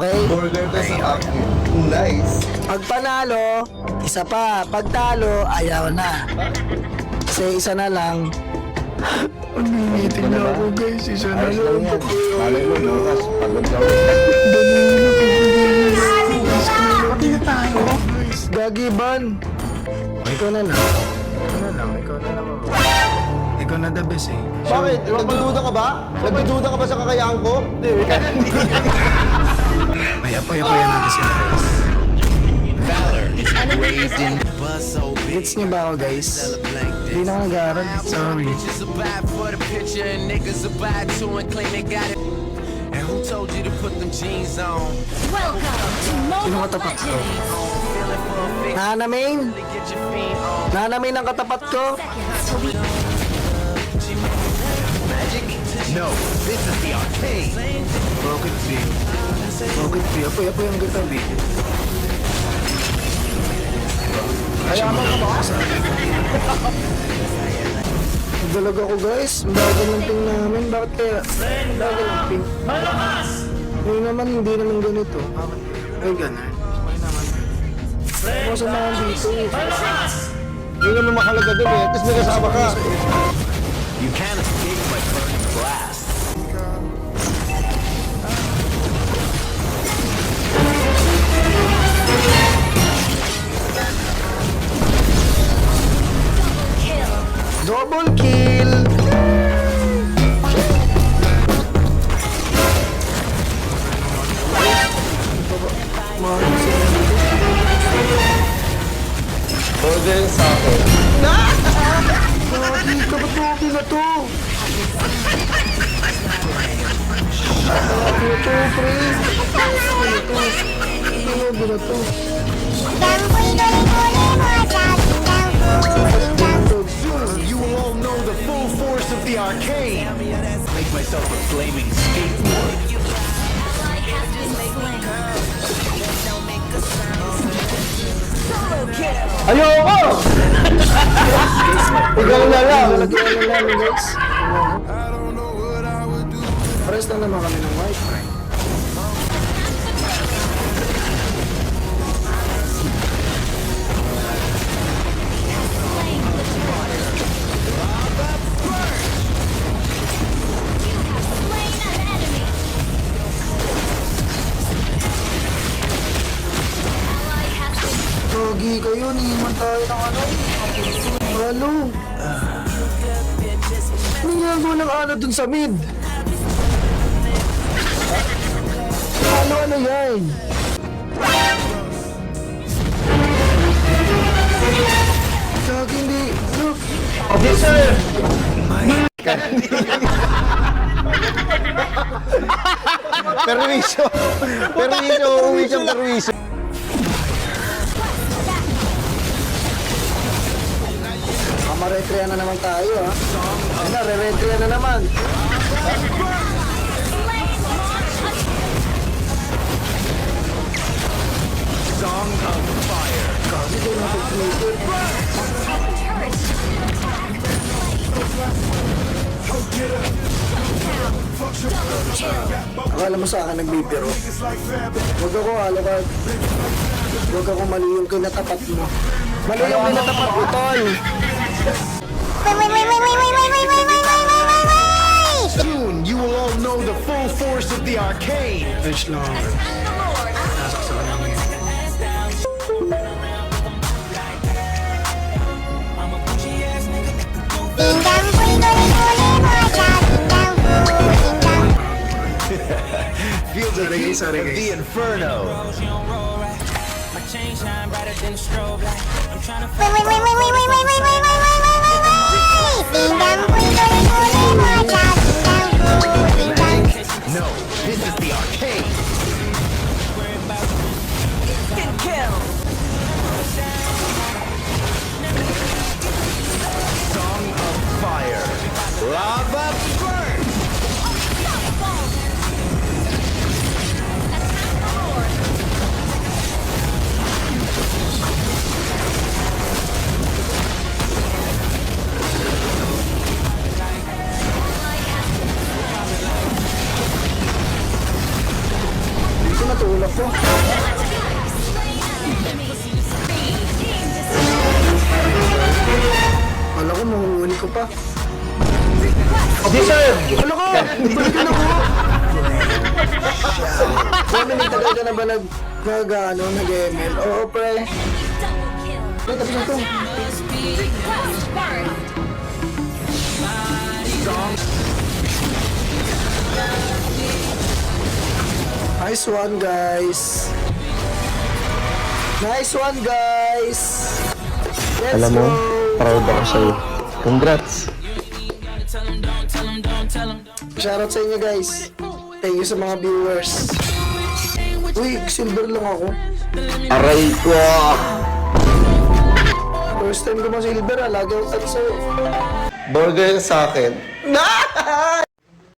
Okay? Burger to sa akin. Nice. Pag panalo, isa pa. Pag talo, ayaw na. Kasi isa na lang. Umingitin na ako guys. Isa na Ayos lang. lang yan. Malay mo, bukas. Pagod ka. Pati na tayo. Gagi ban. Ikaw na lang. Ikaw na lang. Ikaw na the best eh. Bakit? Nagdududa ka ba? Nagdududa ka ba sa kakayahan ko? Ay, apoy-apoyan natin sila guys. Gets niyo ba ako guys? Hindi na ako nag-aaral. Sorry. Sino katapat ko? Nanamain? Nanamain ang katapat ko? No, this is the arcade. Rocket B. Rocket B. Apoy-apoy ang ganda B. Kaya mo ka ba? Nagdalag ako guys. Ang bagal ng ping namin. Bakit kaya? Ang bagal ng ping. Malakas! Ngayon naman, hindi naman ganito. Ay, ganun. Okay naman. Ako sa mga dito. Malakas! Hindi naman makalaga doon eh. At least may kasama ka. You can't escape my burning blast. Double kill! Burger sa akin. Gagi ka, ba't mo na to? Ano to, pre? Ano na to? You will all know the full force of the arcade. Make myself a flaming skateboard. Ayoko! Ikaw na lang. Lalagyan na namin guys. Pares lang naman kami ng wifi. Gagi kayo, nihiman tayo ng ano? Halo. Ano ginagawa ng ano dun sa mid? Ano yan? Gagi hindi. Ano? Okay, sir. Perwisyo. Perwisyo. Uwi siyang perwisyo. Maretria na naman tayo ha. Ayun na, re-retria na naman. Song of Fire. Kasi doon natin creator. Akala mo sa akin nagbibiro. Huwag ako alakad. Huwag ako mali yung kinatapat mo. Mali yung kinatapat mo, tol. Soon you will all know the full force of the arcade. Fresh lang ako. Nasak sa kanang yun. Feel the Sorry, heat sorry, of guys. the inferno. No, this is the arcade. Song of Fire. Lava burn. Tulak ko. Kala ko, mahuhuli ko pa. Deserve! Kala ko! Balikan ako! Kami, nagtagal ka na ba nag-ML? Oo, pre. Pre, tapos na to. Nice one, guys. Nice one, guys. Let's Alam mo, go. proud ako sa'yo. Congrats! Shoutout sa inyo, guys. Thank you sa mga viewers. Uy, silver lang ako. Aray ko! First time ko ma silver, lagi ako tatso. Burger sa akin.